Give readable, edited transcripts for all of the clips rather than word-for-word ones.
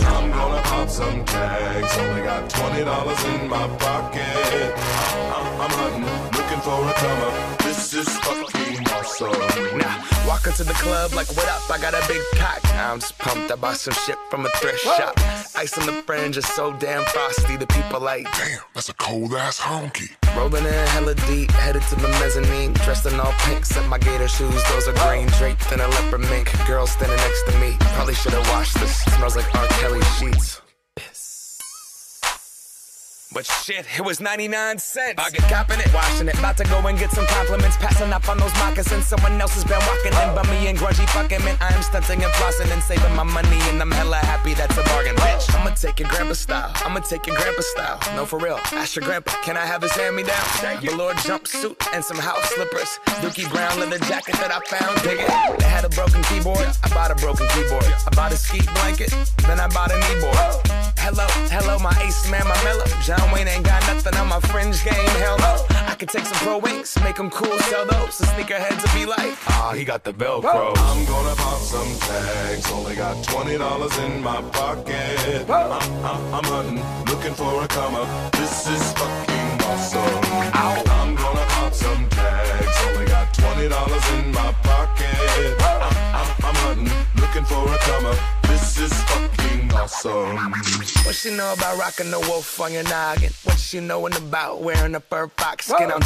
I'm gonna pop some tags, only got $20 in my pocket. I'm hunting, looking for a come up. This is fucking awesome. Now, walk into the club like, what up? I got a big cock. I'm just pumped. I bought some shit from a thrift shop. Ice on the fringe is so damn frosty. The people like, damn, that's a cold ass honky. Rolling in hella deep, headed to the mezzanine. Dressed in all pink, set my gator shoes. Those are green, draped in a leopard mink. Girl standing next to me. Probably should've washed this. Smells like R. Kelly sheets. But shit, it was 99 cents. I get copping it, washing it. About to go and get some compliments. Passing up on those moccasins. Someone else has been walking in bummy and grungy fucking man. I am stunting and flossing and saving my money. And I'm hella happy that's a bargain, bitch. I'ma take your grandpa style. I'ma take your grandpa style. No, for real. Ask your grandpa, can I have his hand-me-down? Velour jumpsuit and some house slippers. Dookie brown leather jacket that I found. Dig it. They had a broken keyboard. I bought a broken keyboard. I bought a ski blanket. Then I bought a kneeboard. Hello, my ace man, my mellow. John Wayne ain't got nothing on my fringe game, hell no. I could take some pro wings, make them cool, sell those. The sneakerheads will be like, he got the Velcro. I'm gonna pop some tags, only got $20 in my pocket. I'm hunting, looking for a come up. This is fucking awesome. I'm gonna pop some tags, only got $20 in my pocket. I'm hunting, looking for a come up. This is fucking awesome. What she know about rocking the wolf on your noggin? What she knowin' about wearing a fur fox skin? I'm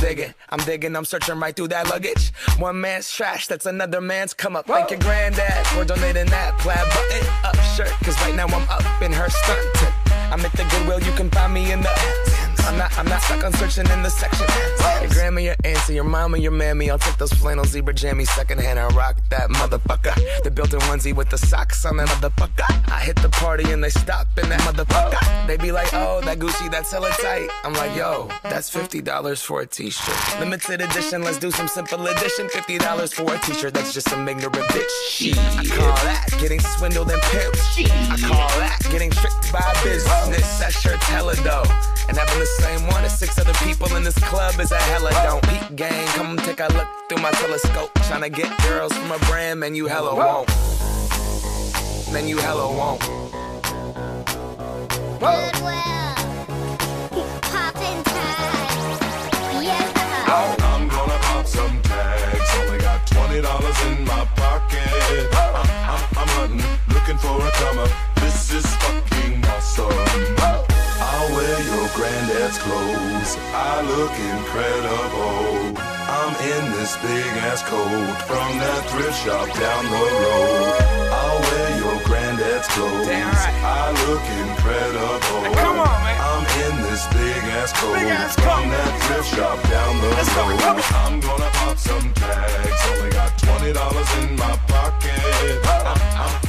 digging, I'm searching right through that luggage. One man's trash, that's another man's come up. Thank your granddad for donating that plaid button up shirt. Cause right now I'm up in her stuntin'. I'm at the Goodwill, you can find me in the I'm not stuck on searching in the section. Your grandma, your auntie, your mama, your mammy. I'll take those flannel zebra jammies secondhand and rock that motherfucker. The built-in onesie with the socks on that motherfucker. I hit the party and they stop in that motherfucker. They be like, oh, that Gucci, that's hella tight. I'm like, yo, that's $50 for a t-shirt. Limited edition, let's do some simple edition. $50 for a t-shirt, that's just some ignorant bitch. I call that getting swindled and pimped. I call that getting tricked by business. That shirt's hella dope. And having the same one as 6 other people in this club is a hella don't. Peep gang, come take a look through my telescope. Tryna get girls from a brand, man, you hella won't. Man, you hella won't. Goodwill, poppin' tags, yeah. I'm gonna pop some tags, only got $20 in my pocket. I'm hunting, looking for a come up. This is fucking awesome. I'll wear your granddad's clothes, I look incredible. I'm in this big ass coat from that thrift shop down the road. I'll wear your granddad's clothes, I look incredible. Hey, come on, man. I'm in this big ass coat from that thrift shop down the road. I'm gonna pop some tags, only got $20 in my pocket.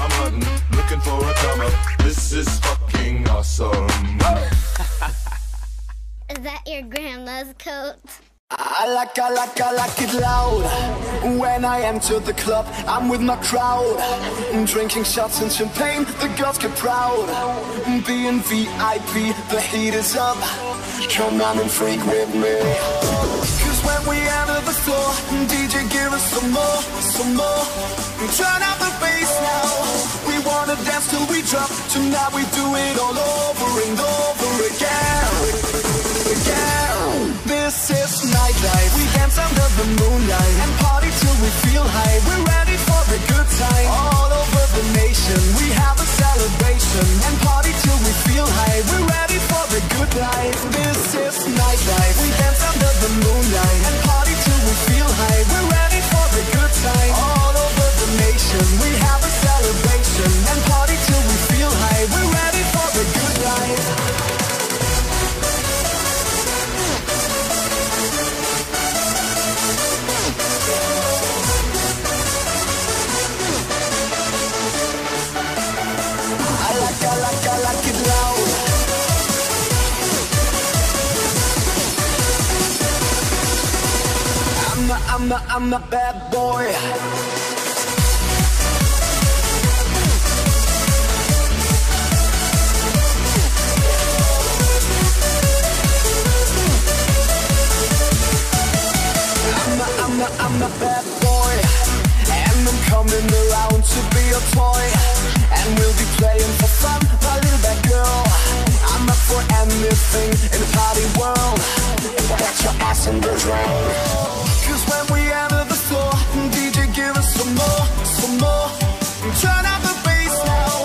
I'm hunting, looking for a come up. This is fucking awesome. Is that your grandma's coat? I like it loud. When I enter the club, I'm with my crowd. Drinking shots and champagne, the girls get proud. Being VIP, the heat is up. Come on and freak with me. Cause when we enter the floor, DJ give us some more. Turn up the bass now. We wanna dance till we drop. Tonight we do it all over and over again. This is nightlife. We dance under the moonlight and party till we feel high. We're ready for a good time. All over the nation, we have a celebration and party till we feel high. We're ready for the good life. This is nightlife. We dance under the moonlight and party till we feel high. We're ready for the good time. All over the nation, we have a celebration and party till we feel high. We're ready for the good life. like it loud. I'm a bad boy. I'm a bad boy, and I'm coming around to be a toy, and we'll be playing for fun, my little bad girl. I'm up for anything in the party world. Get your ass in the drum. 'Cause when we enter the floor, DJ give us some more, some more. Turn up the bass now.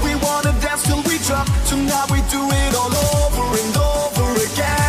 We wanna dance till we drop. Tonight we do it all over and over again.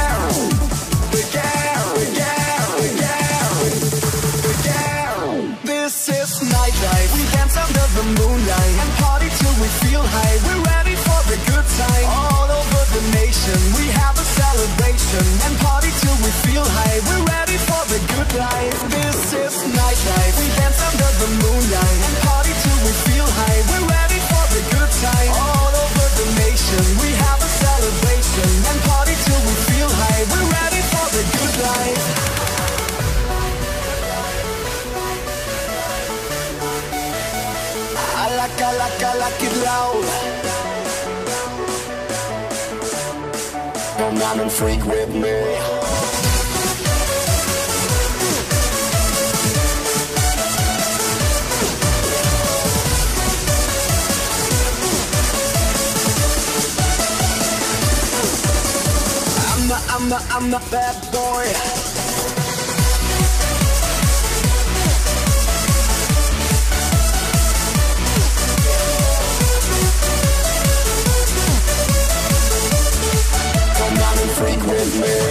This is nightlife. We dance under the moonlight and party till we feel high. We're ready for a good time. All over the nation, we have a celebration and party till we feel high. We're ready for a good life. This is nightlife. We dance under the moonlight and party till we feel high. We're ready for a good time. All over the nation, we have a celebration and party till we feel high. We're ready for a good life. I like it loud. Come on and freak with me. I'm a bad boy. Freak with me.